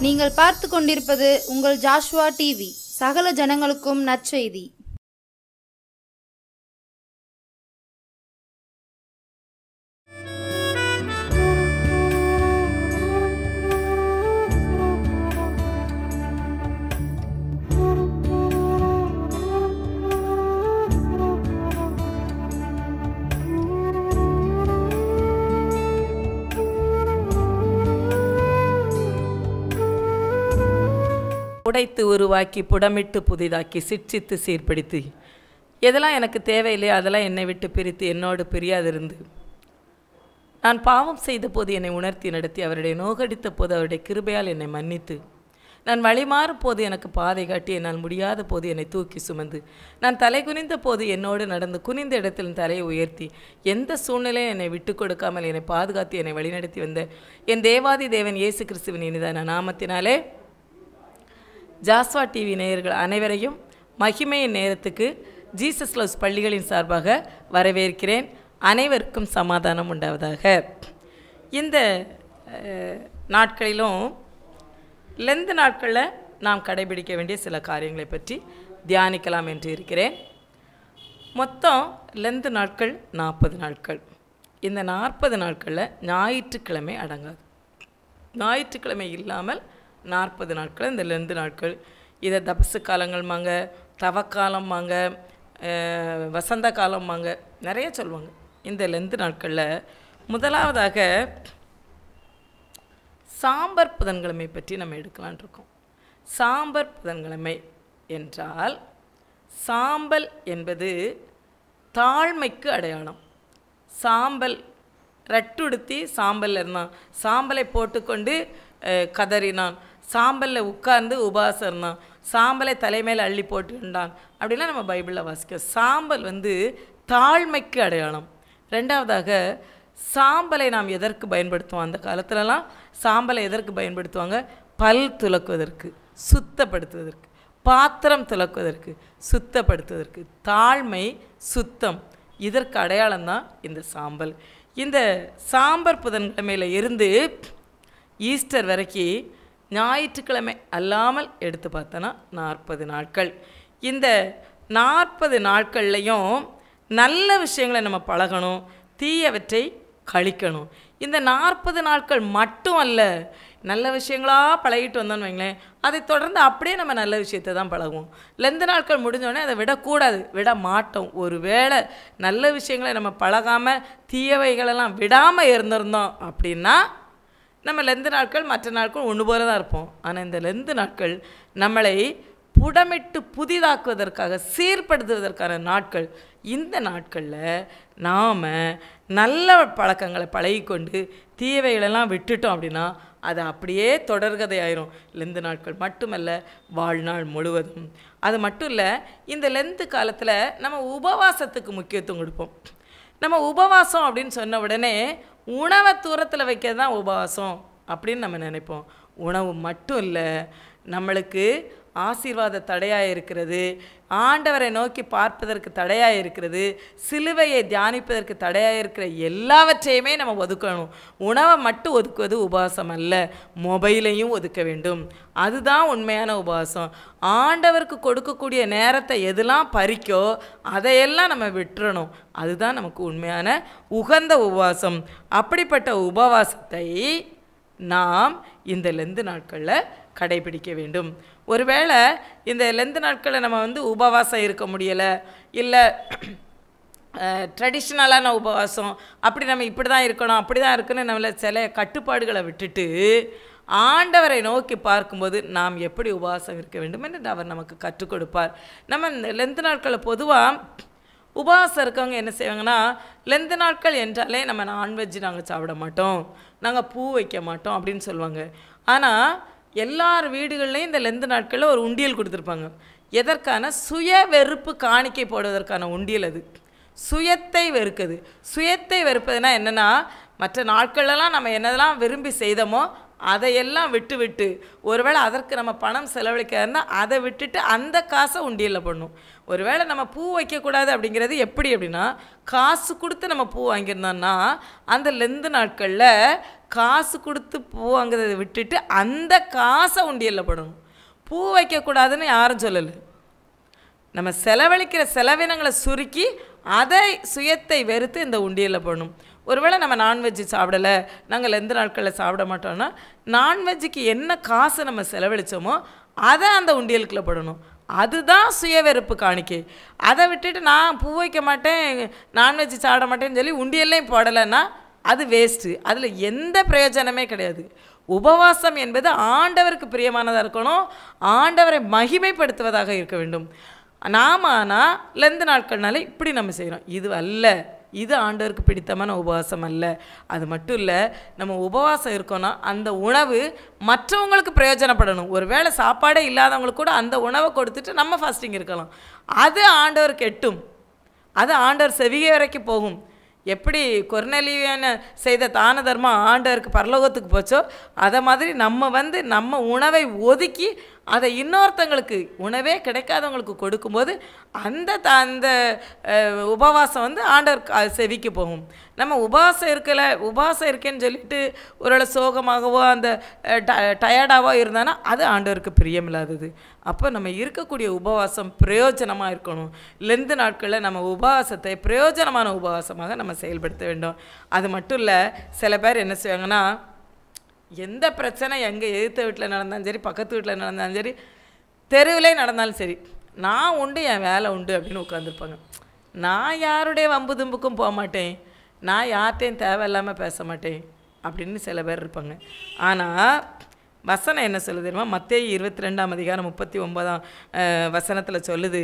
நீங்கள் பார்த்து கொண்டிருப்பது உங்கள் ஜாஷ்வா டிவி. சகல ஜனங்களுக்கும் நற்செய்தி. உடைத்து உருவாக்கி புடமிட்டு புதிதாக்கி சிற்சித்து சீர்பிடித்து எதெல்லாம் எனக்கு தேவையில்லையோ அதெல்லாம் என்னை விட்டு பிரித்து என்னோடு பிரியாதிருந்து நான் பாவம் செய்த போது என்னை உணர்த்தி நடத்தி அவருடைய நோகடித்த போது அவருடைய கிருபையால் என்னை மன்னித்து நான் வழிமாறும் போது எனக்கு பாதை காட்டி என்னால் முடியாத போது என்னை தூக்கி சுமந்து நான் தலை குனிந்த போது என்னோடு நடந்து குனிந்த இடத்தில் தலையை உயர்த்தி எந்த சூழ்நிலையும் என்னை விட்டு கொடுக்காமல் என்னை பாதுகாத்து என்னை வழிநடத்தி வந்த என் தேவாதி தேவன் இயேசு கிறிஸ்துவின் இனிதான நாமத்தினாலே ஜாஸ்வா டிவி நேயர்கள் அனைவரையும் மகிமையின் நேரத்துக்கு ஜீசஸ் லவ்ஸ் பள்ளிகளின் சார்பாக வரவேற்கிறேன். அனைவருக்கும் சமாதானம் உண்டாவதாக. இந்த நாட்களிலும் லெந்து நாட்களில் நாம் கடைபிடிக்க வேண்டிய சில காரியங்களை பற்றி தியானிக்கலாம் என்று இருக்கிறேன். மொத்தம் லெந்து நாட்கள் 40 நாட்கள். இந்த 40 நாட்களில் ஞாயிற்றுக்கிழமை அடங்காது. ஞாயிற்றுக்கிழமை இல்லாமல் 40 நாட்கள் இந்த லெந்து நாட்கள். இதை தபசு காலங்கள்மாங்க, தவக்காலம்மாங்க, வசந்த காலம்மாங்க, நிறைய சொல்லுவாங்க. இந்த லெந்து நாட்களில் முதலாவதாக சாம்பர் புதன்கிழமை பற்றி நம்ம எடுக்கலான் இருக்கோம். சாம்பர் புதன்கிழமை என்றால் சாம்பல் என்பது தாழ்மைக்கு அடையாளம். சாம்பல் ரட்டுடுத்தி சாம்பல் இருந்தான், சாம்பலை போட்டுக்கொண்டு கதறினான், சாம்பலில் உட்கார்ந்து உபாசம் இருந்தான், சாம்பலை தலைமையில் அள்ளி போட்டுண்டான் அப்படிலாம் நம்ம பைபிளில் வாசிக்கிறோம். சாம்பல் தாழ்மைக்கு அடையாளம். ரெண்டாவதாக சாம்பலை நாம் எதற்கு பயன்படுத்துவோம்? அந்த காலத்துலலாம் சாம்பலை எதற்கு பயன்படுத்துவாங்க? பல் துலக்குவதற்கு, சுத்தப்படுத்துவதற்கு, பாத்திரம் துலக்குவதற்கு, சுத்தப்படுத்துவதற்கு. தாழ்மை, சுத்தம், இதற்கு அடையாளம் தான் இந்த சாம்பல். இந்த சாம்பர் புதன்கிழமையில் இருந்து ஈஸ்டர் வரைக்கும் ஞாயிற்றுக்கிழமை அல்லாமல் எடுத்து பார்த்தோன்னா 40 நாட்கள். இந்த 40 நாட்கள்லையும் நல்ல விஷயங்களை நம்ம பழகணும், தீயவற்றை கழிக்கணும். இந்த 40 நாட்கள் மட்டும் அல்ல, நல்ல விஷயங்களாக பழகிட்டு வந்தோன்னு வைங்களேன், அதை தொடர்ந்து அப்படியே நம்ம நல்ல விஷயத்தை தான் பழகுவோம். லெந்து நாட்கள் முடிஞ்சோடனே அதை விடக்கூடாது, விட மாட்டோம். ஒரு வேளை நல்ல விஷயங்களை நம்ம பழகாமல் தீயவைகளெல்லாம் விடாமல் இருந்திருந்தோம் அப்படின்னா நம்ம லெந்து நாட்கள் மற்ற நாட்கள் ஒன்று போல தான் இருப்போம். ஆனால் இந்த லெந்து நாட்கள் நம்மளை புடமிட்டு புதிதாக்குவதற்காக, சீர்படுத்துவதற்கான நாட்கள். இந்த நாட்களில் நாம் நல்ல பழக்கங்களை பழகிக்கொண்டு தீயவைகளெல்லாம் விட்டுட்டோம் அப்படின்னா அது அப்படியே தொடர்கதை ஆயிரும். லெந்து நாட்கள் மட்டுமல்ல, வாழ்நாள் முழுவதும். அது மட்டும் இல்லை, இந்த லெந்து காலத்தில் நம்ம உபவாசத்துக்கு முக்கியத்துவம் கொடுப்போம். நம்ம உபவாசம் அப்படின்னு சொன்ன உடனே உணவை தூரத்தில் வைக்கிறது தான் உபவாசம் அப்படின்னு நம்ம நினைப்போம். உணவு மட்டும் இல்லை, நம்மளுக்கு ஆசீர்வாத தடையாக இருக்கிறது, ஆண்டவரை நோக்கி பார்ப்பதற்கு தடையாக இருக்கிறது, சிலுவையை தியானிப்பதற்கு தடையாக இருக்கிற எல்லாவற்றையுமே நம்ம ஒதுக்கணும். உணவை மட்டும் ஒதுக்குவது உபவாசம் அல்ல, மொபைலையும் ஒதுக்க வேண்டும். அதுதான் உண்மையான உபவாசம். ஆண்டவருக்கு கொடுக்கக்கூடிய நேரத்தை எதெல்லாம் பறிக்கோ அதையெல்லாம் நம்ம விட்டுறணும். அதுதான் நமக்கு உண்மையான உகந்த உபவாசம். அப்படிப்பட்ட உபவாசத்தை நாம் இந்த லெந்து நாட்களில் கடைபிடிக்க வேண்டும். ஒருவேளை இந்த லெந்து நாட்களில் நம்ம உபவாசம் இருக்க முடியலை, இல்லை ட்ரெடிஷ்னலான உபவாசம், அப்படி நம்ம இப்படி தான் இருக்கணும் அப்படி தான் இருக்கணும், நம்மளை சில கட்டுப்பாடுகளை விட்டுட்டு ஆண்டவரை நோக்கி பார்க்கும்போது நாம் எப்படி உபவாசம் இருக்க வேண்டும் என்று அவர் நமக்கு கற்றுக் கொடுப்பார். நம்ம லெந்து நாட்களில் பொதுவாக உபவாசம் இருக்கவங்க என்ன செய்வாங்கன்னா, லெந்து நாட்கள் என்றாலே நம்ம நான்வெஜ் நாங்கள் சாப்பிட மாட்டோம், நாங்கள் பூ வைக்க மாட்டோம் அப்படின்னு சொல்லுவாங்க. ஆனால் எல்லார் வீடுகள்லையும் இந்த லெந்து நாட்களில் ஒரு உண்டியல் கொடுத்துருப்பாங்க. எதற்கான? சுய வெறுப்பு காணிக்கை போடுவதற்கான உண்டியல். அது சுயத்தை வெறுக்குது. சுயத்தை வெறுப்பதுனா என்னென்னா, மற்ற நாட்களெல்லாம் நம்ம என்னதெல்லாம் விரும்பி செய்தோமோ அதையெல்லாம் விட்டு ஒருவேளை அதற்கு நம்ம பணம் செலவழிக்கிறதுனா அதை விட்டுட்டு அந்த காசை உண்டியலில் போடணும். ஒருவேளை நம்ம பூ வைக்கக்கூடாது அப்படிங்கிறது எப்படி அப்படின்னா, காசு கொடுத்து நம்ம பூ வாங்கியிருந்தோம்னா அந்த லெந்து நாட்களில் காசு கொடுத்து பூ வாங்குறதை விட்டுட்டு அந்த காசை உண்டியலில் போடணும். பூ வைக்கக்கூடாதுன்னு யாரும் சொல்லலை. நம்ம செலவழிக்கிற செலவினங்களை சுருக்கி அதை சுயத்தை வெறுத்து இந்த உண்டியலில் போடணும். ஒருவேளை நம்ம நான்வெஜ்ஜு சாப்பிடலை, நாங்கள் எந்த நாட்களில் சாப்பிட மாட்டோம்னா நான்வெஜ்ஜுக்கு என்ன காசு நம்ம செலவழித்தோமோ அதை அந்த உண்டியலுக்குள்ளே போடணும். அதுதான் சுயவெறுப்பு காணிக்கை. அதை விட்டுட்டு நான் பூ வைக்க மாட்டேன், நான்வெஜ்ஜு சாப்பிட மாட்டேன்னு சொல்லி உண்டியல்லையும் போடலைன்னா அது வேஸ்ட்டு. அதில் எந்த பிரயோஜனமே கிடையாது. உபவாசம் என்பது ஆண்டவருக்கு பிரியமானதாக இருக்கணும், ஆண்டவரை மகிமைப்படுத்துவதாக இருக்க வேண்டும். நாம் ஆனால் லெந்து நாட்கள்னால இப்படி நம்ம செய்கிறோம். இது அல்ல, இது ஆண்டவருக்கு பிடித்தமான உபவாசம் அல்ல. அது மட்டும் இல்லை, நம்ம உபவாசம் இருக்கோன்னா அந்த உணவு மற்றவங்களுக்கு பிரயோஜனப்படணும். ஒரு வேளை சாப்பாடே இல்லாதவங்களுக்கு கூட அந்த உணவை கொடுத்துட்டு நம்ம ஃபாஸ்டிங் இருக்கலாம். அது ஆண்டவருக்கு எட்டும், அது ஆண்டவர் செவிகை வரைக்கும் போகும். எப்படி கொர்நேலியன செய்த தான தர்மம் ஆண்டவருக்கு பரலோகத்துக்கு போச்சோ அதை மாதிரி நம்ம உணவை ஒதுக்கி அதை இன்னொருத்தங்களுக்கு உணவே கிடைக்காதவங்களுக்கு கொடுக்கும்போது அந்த உபவாசம் ஆண்டவர் செவிக்கு போகும். நம்ம உபவாசம் இருக்கேன்னு சொல்லிட்டு ஒரு சோகமாகவோ அந்த டயர்டாகவோ இருந்தானா அது ஆண்டவருக்கு பிரியமில்லாதது. அப்போ நம்ம இருக்கக்கூடிய உபவாசம் பிரயோஜனமாக இருக்கணும். லெந்து நாட்களில் நம்ம உபவாசத்தை பிரயோஜனமான உபவாசமாக நம்ம செயல்படுத்த வேண்டும். அது மட்டும் இல்லை, சில பேர் என்ன செய்வாங்கன்னா, எந்த பிரச்சனை எங்கே எதிர்த்த வீட்டில் நடந்தாலும் சரி, பக்கத்து வீட்டில் நடந்தாலும் சரி, தெருவிலே நடந்தாலும் சரி, நான் உண்டு என் வேலை உண்டு அப்படின்னு உட்காந்துருப்பாங்க. நான் யாருடைய வம்பு தும்புக்கும் போக மாட்டேன், நான் யார்கிட்டையும் தேவையில்லாமல் பேச மாட்டேன் அப்படின்னு சில பேர் இருப்பாங்க. ஆனால் வசனம் என்ன சொல்லுது தெரியுமா? மத்தேயு 22:39 சொல்லுது.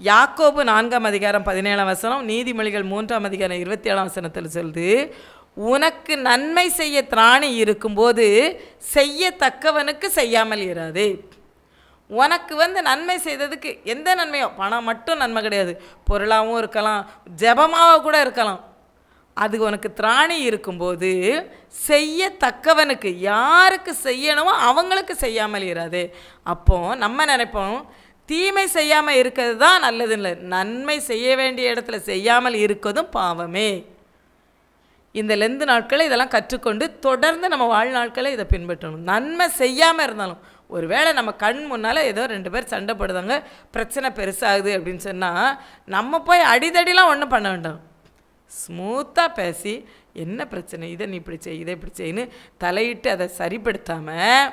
யாக்கோபு 4:17, நீதிமொழிகள் 3:27 சொல்லுது, உனக்கு நன்மை செய்ய திராணி இருக்கும்போது செய்யத்தக்கவனுக்கு செய்யாமல் இராதே. உனக்கு நன்மை செய்ததுக்கு எந்த நன்மையோ, பணம் மட்டும் நன்மை கிடையாது, பொருளாகவும் இருக்கலாம், ஜெபமாக கூட இருக்கலாம். அது உனக்கு திராணி இருக்கும்போது செய்யத்தக்கவனுக்கு, யாருக்கு செய்யணுமோ அவங்களுக்கு செய்யாமல் இராதே. அப்போ நம்ம நினைப்போம் தீமை செய்யாமல் இருக்கிறது தான் நல்லதுன்னு இல்லை, நன்மை செய்ய வேண்டிய இடத்துல செய்யாமல் இருக்கிறதும் பாவமே. இந்த லெந்து நாட்களை இதெல்லாம் கற்றுக்கொண்டு தொடர்ந்து நம்ம வாழ்நாட்களை இதை பின்பற்றணும். நன்மை செய்யாமல் இருந்தாலும், ஒருவேளை நம்ம கண் முன்னால் ஏதோ 2 பேர் சண்டை போடுதாங்க, பிரச்சனை பெருசாகுது அப்படின்னு சொன்னால் நம்ம போய் அடிதடிலாம் ஒன்றும் பண்ண வேண்டாம். ஸ்மூத்தாக பேசி என்ன பிரச்சனை, இதை நீ இப்படி செய், இதை இப்படி செய்யு தலையிட்டு அதை சரிப்படுத்தாமல்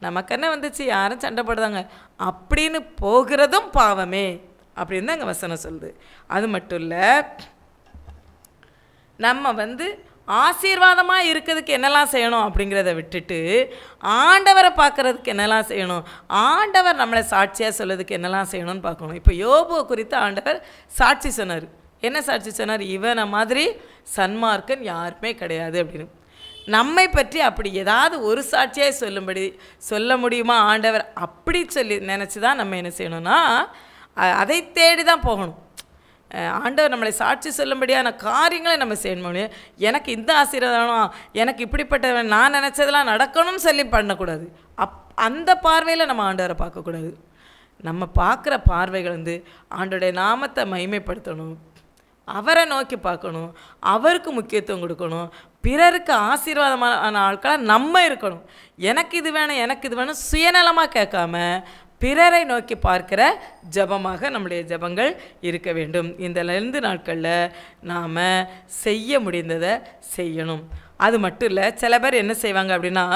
நமக்கு என்ன வந்துச்சு, யாரும் சண்டை போடுதாங்க அப்படின்னு போகிறதும் பாவமே அப்படின்னு தான் அங்கே வசனம் சொல்லுது. அது மட்டும் இல்லை, நம்ம ஆசீர்வாதமாக இருக்கிறதுக்கு என்னெல்லாம் செய்யணும் அப்படிங்கிறத விட்டுட்டு ஆண்டவரை பார்க்குறதுக்கு என்னெல்லாம் செய்யணும், ஆண்டவர் நம்மளை சாட்சியாக சொல்கிறதுக்கு என்னெல்லாம் செய்யணும்னு பார்க்கணும். இப்போ யோபுவை குறித்து ஆண்டவர் சாட்சி சொன்னார். என்ன சாட்சி சொன்னார்? இவனை மாதிரி சன்மார்க்கன் யாருமே கிடையாது அப்படின்னு. நம்மை பற்றி அப்படி ஏதாவது ஒரு சாட்சியாக சொல்ல முடியுமா ஆண்டவர்? அப்படி சொல்லி நினச்சி தான் நம்ம என்ன செய்யணும்னா அதை தேடி தான் போகணும். ஆண்டவர் நம்மளை சாட்சி சொல்லும்படியான காரியங்களை நம்ம செய்யணும். எனக்கு இந்த ஆசீர்வாதம், எனக்கு இப்படிப்பட்ட நான் நினச்சதெல்லாம் நடக்கணும்னு சொல்லி பண்ணக்கூடாது. அந்த பார்வையில் நம்ம ஆண்டவரை பார்க்கக்கூடாது. நம்ம பார்க்குற பார்வைகள் ஆண்டோடைய நாமத்தை மகிமைப்படுத்தணும், அவரை நோக்கி பார்க்கணும், அவருக்கு முக்கியத்துவம் கொடுக்கணும், பிறருக்கு ஆசீர்வாதமான ஆட்களாக நம்ம இருக்கணும். எனக்கு இது வேணும், எனக்கு இது வேணும் சுயநலமாக கேட்காம பிறரை நோக்கி பார்க்கிற ஜபமாக நம்முடைய ஜபங்கள் இருக்க வேண்டும். இந்த லெந்து நாட்களில் நாம் செய்ய முடிந்ததை செய்யணும். அது மட்டும் இல்லை, சில பேர் என்ன செய்வாங்க அப்படின்னா,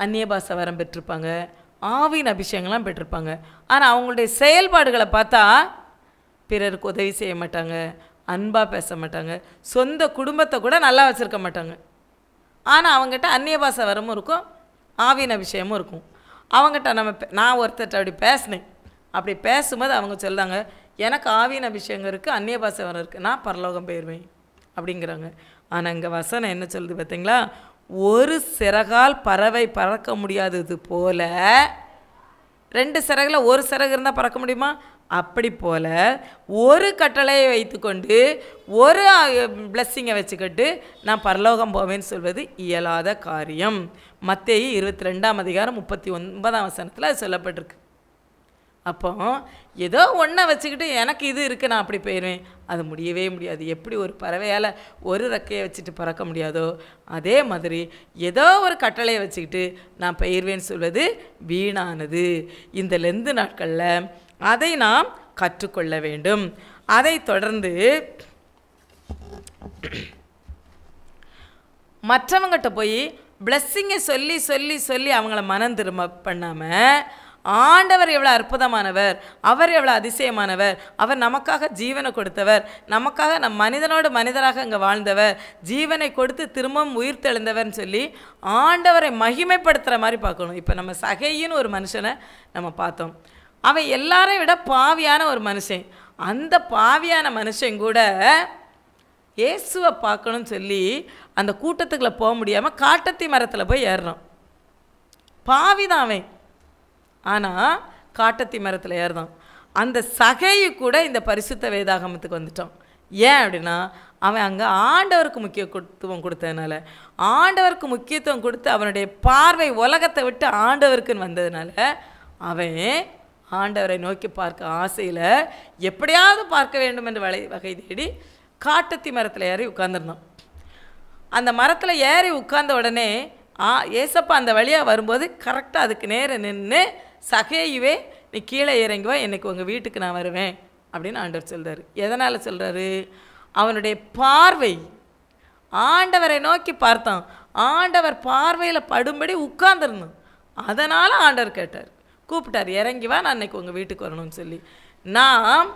அந்நிய பாஷை வரம் பெற்றிருப்பாங்க, ஆவின் அபிஷேகங்கள்லாம் பெற்றிருப்பாங்க. ஆனால் அவங்களுடைய செயல்பாடுகளை பார்த்தா பிறருக்கு உதவி செய்ய மாட்டாங்க, அன்பாக பேச மாட்டாங்க, சொந்த குடும்பத்தை கூட நல்லா வச்சுருக்க மாட்டாங்க. ஆனால் அவங்ககிட்ட அந்நிய பாஷை வரமும் இருக்கும், ஆவின் அபிஷேகமும் இருக்கும். அவங்ககிட்ட நான் ஒருத்தர்கிட்ட அப்படி பேசினேன். அப்படி பேசும்போது அவங்க சொல்லுறாங்க, எனக்கு ஆவின் அபிஷேகம் இருக்குது, அந்நிய பாஷை வரம் இருக்குது, நான் பரலோகம் போயிடுவேன் அப்படிங்கிறாங்க. ஆனால் இங்கே வசனம் என்ன சொல்லுது பார்த்தீங்களா? ஒரு சிறகால் பறவை பறக்க முடியாதது போல, 2 சிறகுல ஒரு சிறகு இருந்தால் பறக்க முடியுமா? அப்படி போல் ஒரு கட்டளையை வைத்துக்கொண்டு ஒரு பிளஸ்ஸிங்கை வச்சுக்கிட்டு நான் பரலோகம் போவேன்னு சொல்வது இயலாத காரியம். மத்தேயு 22:39 அது சொல்லப்பட்டிருக்கு. அப்போ ஏதோ ஒன்றை வச்சுக்கிட்டு எனக்கு இது இருக்குது நான் அப்படி போயிடுவேன், அது முடியவே முடியாது. எப்படி ஒரு பறவையால் ஒரு ரெக்கையை வச்சுட்டு பறக்க முடியாதோ அதே மாதிரி ஏதோ ஒரு கட்டளையை வச்சுக்கிட்டு நான் போயிடுவேன்னு சொல்வது வீணானது. இந்த லெந்து நாட்களில் அதை நாம் கற்றுக்கொள்ள வேண்டும். அதை தொடர்ந்து மற்றவங்கிட்ட போய் பிளஸ்ஸிங்கை சொல்லி சொல்லி சொல்லி அவங்கள மனம் திரும்ப பண்ணாமல், ஆண்டவர் எவ்வளோ அற்புதமானவர், அவர் எவ்வளோ அதிசயமானவர், அவர் நமக்காக ஜீவனை கொடுத்தவர், நமக்காக நம் மனிதனோடு மனிதராக இங்கே வாழ்ந்தவர், ஜீவனை கொடுத்து திரும்பவும் உயிர் தெழுந்தவர்னு சொல்லி ஆண்டவரை மகிமைப்படுத்துகிற மாதிரி பார்க்கணும். இப்போ நம்ம சகையின்னு ஒரு மனுஷனை நம்ம பார்த்தோம். அவன் எல்லாரையும் விட பாவியான ஒரு மனுஷன். அந்த பாவியான மனுஷன் கூட இயேசுவை பார்க்கணும்னு சொல்லி அந்த கூட்டத்துக்குள்ளே போக முடியாமல் காட்டத்தி மரத்தில் போய் ஏறுறான். பாவிதான் அவன், ஆனால் காட்டத்தி மரத்தில் ஏறுதான். அந்த சகையு கூட இந்த பரிசுத்த வேதாகமத்துக்கு வந்துட்டான். ஏன் அப்படின்னா அவன் அங்கே ஆண்டவருக்கு முக்கியத்துவம் கொடுத்ததுனால, ஆண்டவருக்கு முக்கியத்துவம் கொடுத்து அவனுடைய பார்வை உலகத்தை விட்டு ஆண்டவருக்குன்னு வந்ததுனால அவன் ஆண்டவரை நோக்கி பார்க்க ஆசையில் எப்படியாவது பார்க்க வேண்டும் என்று வகை தேடி காட்டத்தி மரத்தில் ஏறி உட்கார்ந்துருந்தான். அந்த மரத்தில் ஏறி உட்கார்ந்த உடனே ஏசப்பா அந்த வழியாக வரும்போது கரெக்டாக அதுக்கு நேரம் நின்று, சகையுவே நீ கீழே இறங்குவா, இன்றைக்கி உங்கள் வீட்டுக்கு நான் வருவேன் அப்படின்னு ஆண்டவர் சொல்கிறார். எதனால் சொல்கிறாரு? அவனுடைய பார்வை ஆண்டவரை நோக்கி பார்த்தான். ஆண்டவர் பார்வையில் படும்படி உட்கார்ந்துருந்தான். அதனால் ஆண்டவர் கேட்டார், கூப்பிட்டார், இறங்கி வா, நான் இன்றைக்கி உங்கள் வீட்டுக்கு வரணும்னு சொல்லி. நாம்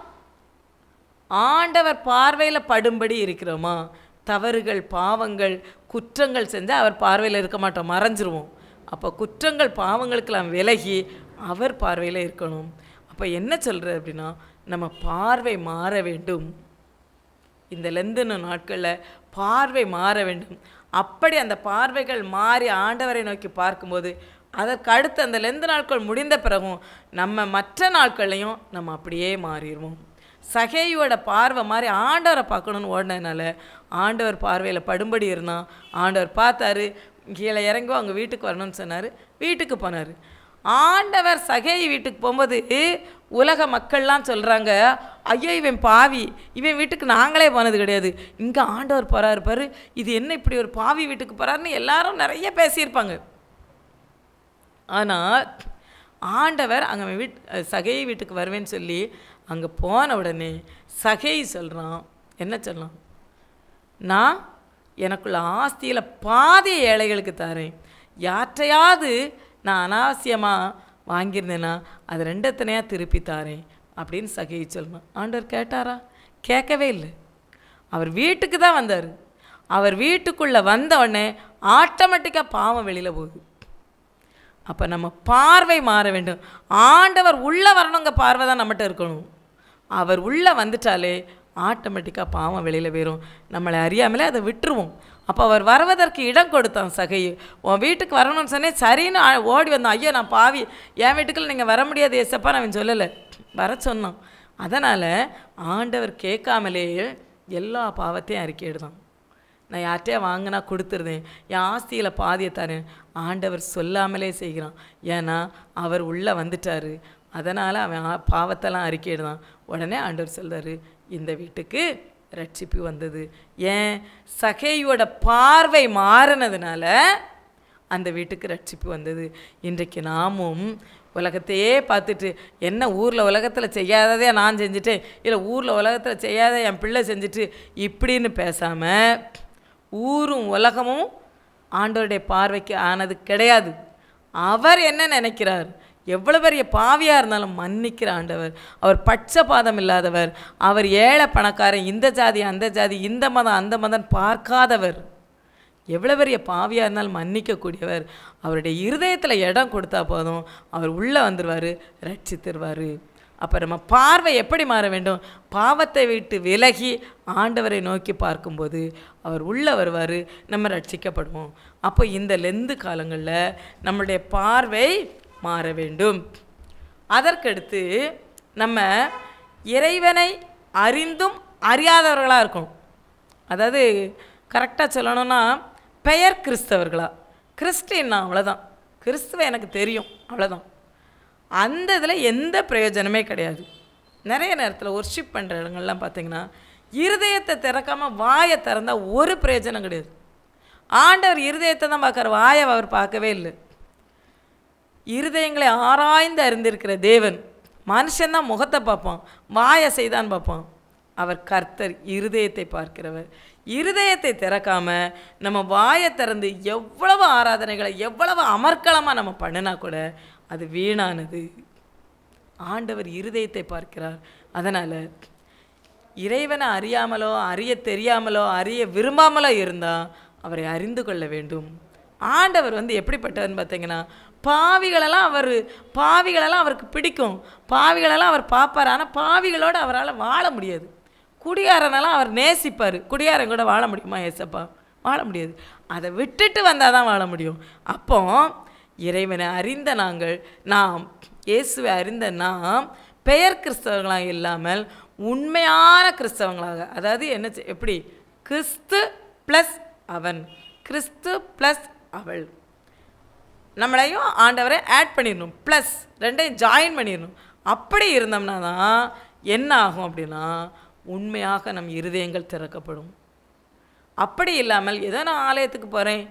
ஆண்டவர் பார்வையில் படும்படி இருக்கிறோமா? தவறுகள், பாவங்கள், குற்றங்கள் செஞ்சால் அவர் பார்வையில் இருக்க மாட்டோம், மறைஞ்சிருவோம். அப்போ குற்றங்கள், பாவங்களுக்கெல்லாம் விலகி அவர் பார்வையில் இருக்கணும். அப்போ என்ன சொல்கிறது அப்படின்னா, நம்ம பார்வை மாற வேண்டும். இந்த லெந்தன நாட்களில் பார்வை மாற வேண்டும். அப்படி அந்த பார்வைகள் மாறி ஆண்டவரை நோக்கி பார்க்கும்போது அதற்கு அடுத்து அந்த லெந்து நாட்கள் முடிந்த பிறகும் நம்ம மற்ற நாட்கள்லையும் நம்ம அப்படியே மாறிடுவோம். சகேயோட பார்வை மாதிரி ஆண்டவரை பார்க்கணுன்னு ஓடினதுனால ஆண்டவர் பார்வையில் படும்படி இருந்தான். ஆண்டவர் பார்த்தாரு, கீழே இறங்கி அவங்க வீட்டுக்கு வரணும்னு சொன்னார். வீட்டுக்கு போனார். ஆண்டவர் சகேய் வீட்டுக்கு போகும்போது உலக மக்கள்லாம் சொல்கிறாங்க, ஐயோ இவன் பாவி, இவன் வீட்டுக்கு நாங்களே போனது கிடையாது, இங்கே ஆண்டவர் போகிறாரு பாரு, இது என்ன இப்படி ஒரு பாவி வீட்டுக்கு போகிறாருன்னு எல்லாரும் நிறைய பேசியிருப்பாங்க. ஆனால் ஆண்டவர் அங்கே சகேய் வீட்டுக்கு வருவேன்னு சொல்லி அங்கே போன உடனே சகேய் சொல்கிறான், என்ன சொல்லலாம், நான் எனக்குள்ள ஆஸ்தியில் பாதி ஏழைகளுக்கு தரேன், யாற்றையாவது நான் அனாவசியமாக வாங்கியிருந்தேன்னா அது ரெண்டத்தனையாக திருப்பி தாரேன் அப்படின்னு சகேய் சொல்லணும். ஆண்டவர் கேட்டாரா? கேட்கவே இல்லை. அவர் வீட்டுக்கு தான் வந்தார். அவர் வீட்டுக்குள்ளே வந்த உடனே ஆட்டோமேட்டிக்காக பாவம் வெளியில் போகுது. அப்போ நம்ம பார்வை மாற வேண்டும். ஆண்டவர் உள்ளே வரணுங்க, பார்வை தான் நம்மகிட்ட இருக்கணும். அவர் உள்ளே வந்துட்டாலே ஆட்டோமேட்டிக்காக பாவம் வெளியில் போயிடும். நம்மளை அறியாமலே அதை விட்டுருவோம். அப்போ அவர் வருவதற்கு இடம் கொடுத்தான் சகையை. உன் வீட்டுக்கு வரணும்னு சொன்னேன், சரின்னு ஓடி வந்தான். ஐயோ நான் பாவி, என் வீட்டுக்குள்ள நீங்கள் வர முடியாது ஏசப்பா அவன் சொல்லலை, வர சொன்னான். அதனால் ஆண்டவர் கேட்காமலே எல்லா பாவத்தையும் அறிக்கையிடுதான். நான் யார்கிட்டயே வாங்கினா கொடுத்துருந்தேன், என் ஆஸ்தியில் பாதியை தரேன், ஆண்டவர் சொல்லாமலே செய்கிறான். ஏன்னா அவர் உள்ளே வந்துட்டார். அதனால் அவன் பாவத்தெல்லாம் அறிக்கையிடுதான். உடனே ஆண்டவர் சொல்கிறாரு, இந்த வீட்டுக்கு ரட்சிப்பு வந்தது. ஏன்? சகேயோட பார்வை மாறினதுனால அந்த வீட்டுக்கு ரட்சிப்பு வந்தது. இன்றைக்கு நாமும் உலகத்தையே பார்த்துட்டு, என்ன ஊரில் உலகத்தில் செய்யாததே நான் செஞ்சுட்டேன், இல்லை ஊரில் உலகத்தில் செய்யாத என் பிள்ளை செஞ்சுட்டு இப்படின்னு பேசாமல், ஊரும் உலகமும் ஆண்டவருடைய பார்வைக்கு ஆனது கிடையாது. அவர் என்ன நினைக்கிறார்? எவ்வளோ பெரிய பாவியாக இருந்தாலும் மன்னிக்கிற ஆண்டவர். அவர் பட்சபாதம் இல்லாதவர். அவர் ஏழை பணக்காரன், இந்த ஜாதி அந்த ஜாதி, இந்த மதம் அந்த மதம் பார்க்காதவர். எவ்வளோ பெரிய பாவியாக இருந்தாலும் மன்னிக்கக்கூடியவர். அவருடைய இருதயத்தில் இடம் கொடுத்தா போதும், அவர் உள்ளே வந்துடுவார், ரட்சித்துருவார். அப்போ நம்ம பார்வை எப்படி மாற வேண்டும்? பாவத்தை விட்டு விலகி ஆண்டவரை நோக்கி பார்க்கும்போது அவர் உள்ளே வருவார், நம்ம ரட்சிக்கப்படுவோம். அப்போ இந்த லெந்து காலங்களில் நம்மளுடைய பார்வை மாற வேண்டும். அதற்கடுத்து நம்ம இறைவனை அறிந்தும் அறியாதவர்களாக இருக்கணும். அதாவது கரெக்டாக சொல்லணும்னா பெயர் கிறிஸ்தவர்களா, கிறிஸ்டின்னா அவ்வளோதான், கிறிஸ்துவ எனக்கு தெரியும் அவ்வளோதான். அந்த இதில் எந்த பிரயோஜனமே கிடையாது. நிறைய நேரத்தில் ஒர்ஷிப் பண்ணுற இடங்கள்லாம் பார்த்திங்கன்னா இருதயத்தை திறக்காமல் வாயை திறந்தால் ஒரு பிரயோஜனம் கிடையாது. ஆண்டவர் இருதயத்தை தான் பார்க்குற, வாயை அவர் பார்க்கவே இல்லை. இருதயங்களை ஆராய்ந்து அறிந்திருக்கிற தேவன் மனுஷன்தான் முகத்தை பார்ப்பான், வாயை செய்தான் பார்ப்பான். அவர் கர்த்தர் இருதயத்தை பார்க்கிறவர். இருதயத்தை திறக்காமல் நம்ம வாயை திறந்து எவ்வளவு ஆராதனைகளை எவ்வளவு அமர்க்களமாக நம்ம பண்ணினா கூட அது வீணானது. ஆண்டவர் இருதயத்தை பார்க்கிறார். அதனால் இறைவனை அறியாமலோ அறிய தெரியாமலோ அறிய விரும்பாமலோ இருந்தால் அவரை அறிந்து கொள்ள வேண்டும். ஆண்டவர் எப்படிப்பட்டவர்னு பார்த்தீங்கன்னா, பாவிகளெல்லாம் அவருக்கு பிடிக்கும், பாவிகளெல்லாம் அவர் பார்ப்பார். ஆனால் பாவிகளோடு அவரால் வாழ முடியாது. குடியாரனெல்லாம் அவர் நேசிப்பார். குடியாரன் கூட வாழ முடியுமா ஏசப்பா? வாழ முடியாது. அதை விட்டுட்டு வந்தால் தான் வாழ முடியும். அப்போ இறைவனை அறிந்த நாம் இயேசுவை அறிந்த நாம் பெயர் கிறிஸ்தவங்களாக இல்லாமல் உண்மையான கிறிஸ்தவங்களாக, அதாவது எப்படி கிறிஸ்து ப்ளஸ் அவன், கிறிஸ்து ப்ளஸ் அவள், நம்மளையும் ஆண்டவரை ஆட் பண்ணிடணும், ப்ளஸ் ரெண்டையும் ஜாயின் பண்ணிடணும். அப்படி இருந்தோம்னா தான் என்ன ஆகும் அப்படின்னா, உண்மையாக நம் இருதயங்கள் திறக்கப்படும். அப்படி இல்லாமல் ஏதோ நான் ஆலயத்துக்கு போகிறேன்,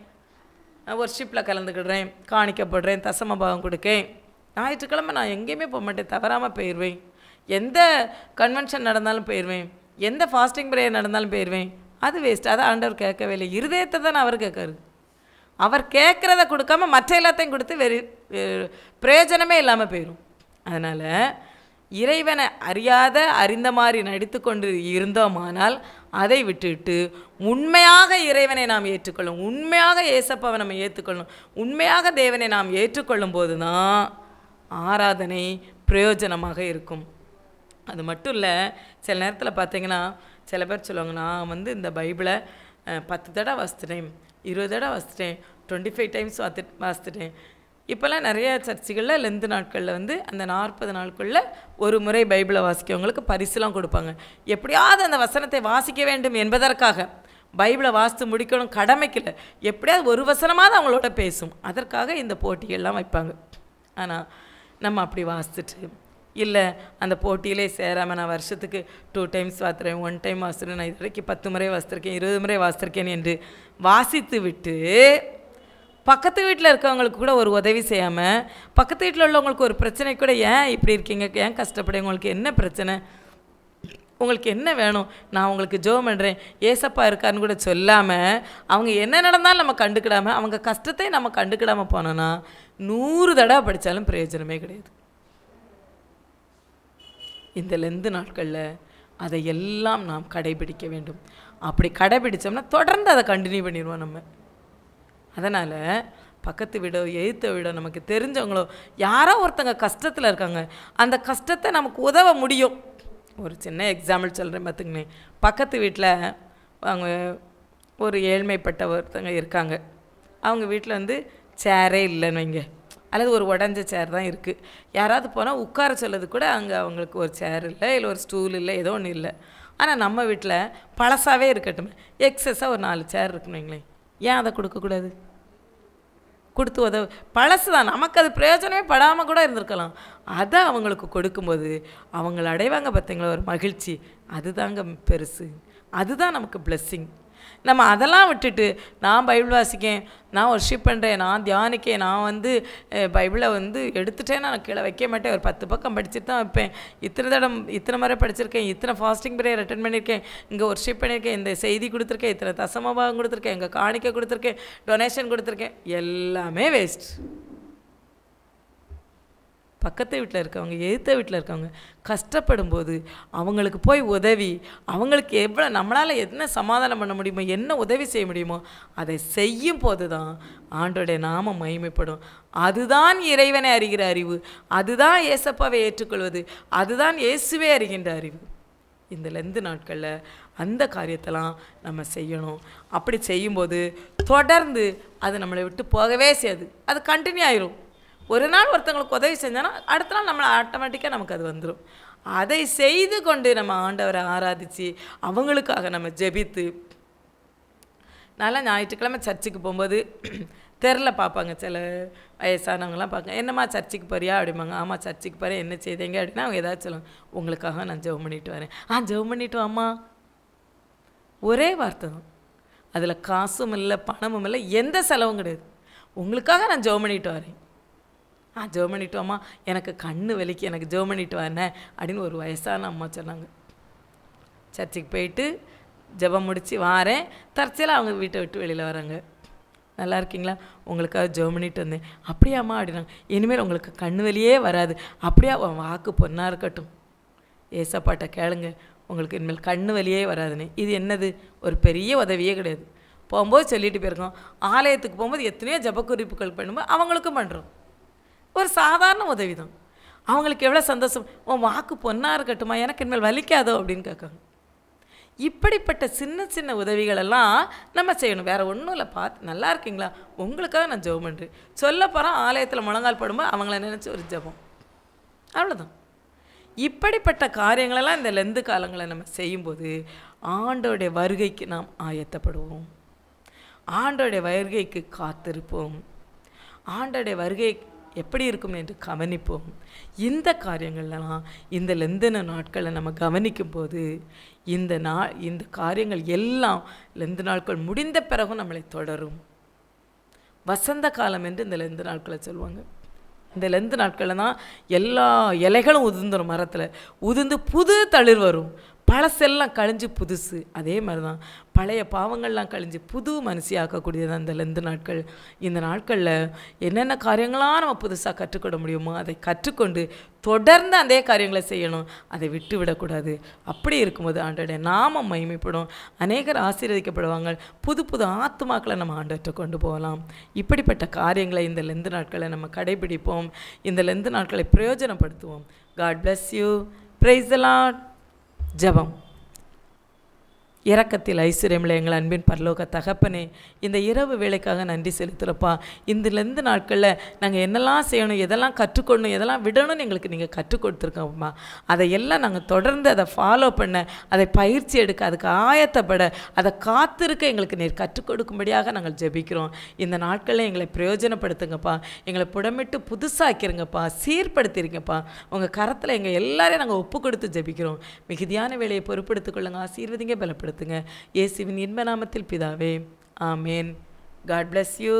ஒர்ஷிப்பில் கலந்துக்கிடுறேன், காணிக்கப்படுறேன், தசமபாகம் கொடுக்கேன், ஞாயிற்றுக்கிழமை நான் எங்கேயுமே போக மாட்டேன், தவறாமல் போயிடுவேன், எந்த கன்வென்ஷன் நடந்தாலும் போயிடுவேன், எந்த ஃபாஸ்டிங் ப்ரேயர் நடந்தாலும் போயிடுவேன், அது வேஸ்ட். அதை ஆண்டவர் கேட்கவே இல்லை. இருதயத்தை தான் அவர் கேட்காரு. அவர் கேட்குறத கொடுக்காம மற்ற எல்லாத்தையும் கொடுத்து பிரயோஜனமே இல்லாமல் போயிடும். அதனால் இறைவனை அறிந்த மாதிரி நடித்து கொண்டு இருந்தோமானால் அதை விட்டுவிட்டு உண்மையாக இறைவனை நாம் ஏற்றுக்கொள்ளும், உண்மையாக ஏசப்பாவை நம்ம ஏற்றுக்கொள்ளணும், உண்மையாக தேவனை நாம் ஏற்றுக்கொள்ளும் போது தான் ஆராதனை பிரயோஜனமாக இருக்கும். அது மட்டும் இல்லை, சில நேரத்தில் பார்த்தீங்கன்னா சில பேர் சொல்லுவாங்க, நான் இந்த பைபிளை 10 தடவை வாசிச்சிட்டேன், 20 தடவை வாசிச்சிட்டேன், 25 டைம்ஸ் வாசிச்சிட்டேன். இப்போல்லாம் நிறைய சர்ச்சுகளில் லெந்து நாட்களில் அந்த 40 நாட்களில் ஒரு முறை பைபிளை வாசிக்கவங்களுக்கு பரிசுலாம் கொடுப்பாங்க. எப்படியாவது அந்த வசனத்தை வாசிக்க வேண்டும் என்பதற்காக, பைபிளை வாசித்து முடிக்கணும் கடமைக்கில்லை, எப்படியாவது ஒரு வசனமாவது அவங்களோட பேசும், அதற்காக இந்த போட்டிகள்லாம் வைப்பாங்க. ஆனால் நம்ம அப்படி வாசிச்சுட்டு இல்லை, அந்த போட்டியிலே சேராமல் நான் வருஷத்துக்கு 2 டைம்ஸ் வாசிக்கிறேன், 1 டைம் வாசிக்கிறேன், நான் இது வரைக்கும் 10 முறை வாசித்திருக்கேன், 20 முறை வாசித்திருக்கேன் என்று வாசித்து விட்டு பக்கத்து வீட்டில் இருக்கவங்களுக்கு கூட ஒரு உதவி செய்யாமல், பக்கத்து வீட்டில் உள்ளவங்களுக்கு ஒரு பிரச்சனை கூட, ஏன் இப்படி இருக்கீங்க, ஏன் கஷ்டப்படுங்க, உங்களுக்கு என்ன பிரச்சனை, உங்களுக்கு என்ன வேணும், நான் உங்களுக்கு ஜெபம் பண்ணுறேன், ஏசப்பா இருக்காருன்னு கூட சொல்லாமல், அவங்க என்ன நடந்தாலும் நம்ம கண்டுக்கிடாமல், அவங்க கஷ்டத்தை நம்ம கண்டுக்கிடாமல் போனோன்னா 100 தடவை படித்தாலும் பிரயோஜனமே கிடையாது. இந்த லெந்து நாட்களில் அதையெல்லாம் நாம் கடைபிடிக்க வேண்டும். அப்படி கடைபிடித்தோம்னா தொடர்ந்து அதை கண்டினியூ பண்ணிடுவோம் நம்ம. அதனால் பக்கத்து வீடோ எதிர்த்த வீடோ நமக்கு தெரிஞ்சவங்களோ யாரோ ஒருத்தங்க கஷ்டத்தில் இருக்காங்க, அந்த கஷ்டத்தை நமக்கு உதவ முடியும். ஒரு சின்ன எக்ஸாம்பிள் சொல்கிறேன் பார்த்துங்கண்ணே. பக்கத்து வீட்டில் அவங்க ஒரு ஏழ்மைப்பட்ட ஒருத்தங்க இருக்காங்க. அவங்க வீட்டில் சேரே இல்லைன்னு வைங்க, அல்லது ஒரு உடஞ்ச சேர் தான் இருக்குது. யாராவது போனால் உட்கார சொல்லது கூட அங்கே அவங்களுக்கு ஒரு சேர் இல்லை, இல்லை ஒரு ஸ்டூல் இல்லை, ஏதோ ஒன்று இல்லை. ஆனால் நம்ம வீட்டில் பழசாகவே இருக்கட்டும், எக்ஸஸாக ஒரு 4 சேர் இருக்குன்னு வைங்களேன், ஏன் அதை கொடுக்கக்கூடாது? கொடுத்து உதவு, பழசு தான், நமக்கு அது பிரயோஜனமே படாமல் கூட இருந்திருக்கலாம். அதை அவங்களுக்கு கொடுக்கும்போது அவங்கள அடைவாங்க பார்த்தீங்களா ஒரு மகிழ்ச்சி, அதுதாங்க பெருசு, அதுதான் நமக்கு பிளெஸ்ஸிங். நம்ம அதெல்லாம் விட்டுட்டு நான் பைபிள் வாசிக்கேன், நான் ஒர்ஷிப் பண்ணுறேன், நான் தியானிக்கேன், நான் பைபிளை எடுத்துட்டேன்னா நான் கீழே வைக்க மாட்டேன், ஒரு 10 பக்கம் படிச்சுட்டு தான் வைப்பேன், இத்தனை முறை படிச்சிருக்கேன், இத்தனை ஃபாஸ்டிங் ப்ரேயர் அட்டென்ட் பண்ணியிருக்கேன், இங்கே ஒர்ஷிப் பண்ணியிருக்கேன், இந்த செய்தி கொடுத்துருக்கேன், இத்தனை தசமபாகம் கொடுத்துருக்கேன், இங்கே காணிக்கை கொடுத்துருக்கேன், டொனேஷன் கொடுத்துருக்கேன், எல்லாமே வேஸ்ட். பக்கத்து வீட்டில் இருக்கவங்க எதிர்த்த வீட்டில் இருக்கவங்க கஷ்டப்படும் போது அவங்களுக்கு போய் உதவி, அவங்களுக்கு எவ்வளோ நம்மளால் என்ன சமாதானம் பண்ண முடியுமோ, என்ன உதவி செய்ய முடியுமோ அதை செய்யும் போது தான் ஆண்டோடைய நாமம் மகிமைப்படும். அதுதான் இறைவனை அறிகிற அறிவு, அதுதான் ஏசப்பாவை ஏற்றுக்கொள்வது, அதுதான் இயேசுவே அறிகின்ற அறிவு. இந்த லெந்து நாட்களில் அந்த காரியத்தெல்லாம் நம்ம செய்யணும். அப்படி செய்யும்போது தொடர்ந்து அது நம்மளை விட்டு போகவே செய்யாது, அது கண்டினியூ ஆயிரும். ஒரு நாள் ஒருத்தங்களுக்கு உதவி செஞ்சோன்னா அடுத்த நாள் நம்மளை ஆட்டோமேட்டிக்காக நமக்கு அது வந்துடும். அதை செய்து கொண்டு நம்ம ஆண்டவரை ஆராதித்து அவங்களுக்காக நம்ம ஜெபித்து, நல்லா ஞாயிற்றுக்கிழமை சர்ச்சுக்கு போகும்போது தெருவில் பார்ப்பாங்க, சில வயசானவங்களாம் பார்க்க, என்னம்மா சர்ச்சுக்கு போறியா அப்படிம்பாங்க. ஆமாம் சர்ச்சுக்கு போகிறேன், என்ன செய்தீங்க அப்படின்னா அவங்க ஏதாச்சும் சொல்லுவாங்க, உங்களுக்காக நான் ஜெபம் பண்ணிட்டு வரேன். ஜெபம் பண்ணிட்டு வாம்மா, ஒரே வார்த்தை தான். அதில் காசும் இல்லை, பணமும் இல்லை, எந்த செலவும் கிடையாது. உங்களுக்காக நான் ஜெபம் பண்ணிட்டு வரேன். ஜெபம் பண்ணிட்டு வாம்மா, எனக்கு கண்ணு வலிக்கு, எனக்கு ஜெபம் பண்ணிட்டு வரேன் அப்படின்னு ஒரு வயசான அம்மா சொன்னாங்க. சர்ச்சுக்கு போயிட்டு ஜெபம் முடித்து வாரேன், தற்செயலாக அவங்க வீட்டை விட்டு வெளியில் வராங்க. நல்லா இருக்கீங்களா, உங்களுக்காக ஜெபம் பண்ணிட்டு வந்தேன். அப்படியாம்மா அப்படின்னாங்க. இனிமேல் உங்களுக்கு கண்ணு வலியே வராது, அப்படியே வாக்கு பொண்ணாக இருக்கட்டும், ஏசப்பாட்ட கேளுங்க, உங்களுக்கு இனிமேல் கண்ணு வலியே வராதுன்னு. இது என்னது, ஒரு பெரிய உதவியே கிடையாது. போகும்போது சொல்லிட்டு போயிருக்கோம். ஆலயத்துக்கு போகும்போது எத்தனையோ ஜெப குறிப்புகள் பண்ணும்போது அவங்களுக்கும் பண்ணுறோம். ஒரு சாதாரண உதவி தான். அவங்களுக்கு எவ்வளோ சந்தோஷம், உன் வாக்கு பொண்ணாக இருக்கட்டுமா, எனக்கு இனிமேல் வலிக்காதோ அப்படின்னு கேட்காங்க. இப்படிப்பட்ட சின்ன சின்ன உதவிகளெல்லாம் நம்ம செய்யணும். வேறு ஒன்றும் இல்லை. பார்த்து நல்லா இருக்கீங்களா, உங்களுக்காக நான் ஜெபம் பண்ணுறேன் சொல்ல போகிறோம். ஆலயத்தில் முழங்கால் படும்போது அவங்கள நினச்சி ஒரு ஜெபம், அவ்வளோதான். இப்படிப்பட்ட காரியங்களெல்லாம் இந்த லெந்து காலங்களை நம்ம செய்யும்போது ஆண்டோடைய வருகைக்கு நாம் ஆயத்தப்படுவோம். ஆண்டோடைய வருகைக்கு காத்திருப்போம். ஆண்டோடைய வருகை எப்படி இருக்கும் என்று கவனிப்போம். இந்த காரியங்கள்லாம் இந்த லெந்தன நாட்களை நம்ம கவனிக்கும் போது இந்த காரியங்கள் எல்லாம் லெந்து நாட்கள் முடிந்த பிறகும் நம்மளை தொடரும். வசந்த காலம் என்று இந்த லெந்து நாட்களை சொல்லுவாங்க. இந்த லெந்து நாட்களில் தான் எல்லா இலைகளும் உதிர்ந்துடும், மரத்தில் உதிர்ந்து புது தளிர் வரும். பழசெல்லாம் கழிஞ்சு புதுசு. அதே மாதிரி தான் பழைய பாவங்கள்லாம் கழிஞ்சு புது மனுஷியாக்கக்கூடியது அந்த லெந்து நாட்கள். இந்த நாட்களில் என்னென்ன காரியங்களாம் நம்ம புதுசாக கற்றுக்கொள்ள முடியுமோ அதை கற்றுக்கொண்டு தொடர்ந்து அதே காரியங்களை செய்யணும், அதை விட்டு விடக்கூடாது. அப்படி இருக்கும்போது ஆண்டோடைய நாமம் மகிமைப்படும், அநேகர் ஆசீர்வதிக்கப்படுவாங்க, புது புது ஆத்துமாக்களை நம்ம ஆண்டவற்றை கொண்டு போகலாம். இப்படிப்பட்ட காரியங்களை இந்த லெந்து நாட்களை நம்ம கடைபிடிப்போம். இந்த லெந்து நாட்களை பிரயோஜனப்படுத்துவோம். God bless you. Praise the Lord. ஜெபம். இரக்கத்தில் ஐஸ்வர்யமில்லை எங்கள் அன்பின் பரலோக தகப்பனே, இந்த இரவு வேலைக்காக நன்றி செலுத்துகிறப்பா. இதிலேருந்து நாட்களில் நாங்கள் என்னெல்லாம் செய்யணும், எதெல்லாம் கற்றுக்கொள்ளணும், எதெல்லாம் விடணும்னு எங்களுக்கு நீங்கள் கற்றுக் கொடுத்துருக்கோம்மா. அதையெல்லாம் நாங்கள் தொடர்ந்து அதை ஃபாலோ பண்ண, அதை பயிற்சி எடுக்க, அதுக்கு ஆயத்தப்பட, அதை காத்திருக்க எங்களுக்கு நீர் கற்றுக் கொடுக்கும்படியாக நாங்கள் ஜெபிக்கிறோம். இந்த நாட்களில் எங்களை பிரயோஜனப்படுத்துங்கப்பா. எங்களை புடமிட்டு புதுசாக்கிறங்கப்பா, சீர்படுத்திருங்கப்பா. உங்கள் கரத்தில் எங்கள் எல்லாரையும் நாங்கள் ஒப்பு கொடுத்து ஜெபிக்கிறோம். மிகுதியான வேலையை பொறுப்படுத்திக் கொள்ளுங்க, ஆசீர்வதிங்க, பலப்படுத்துங்க. இயேசுவின் இன்ப நாமத்தில் பிதாவே, ஆமேன். God bless you.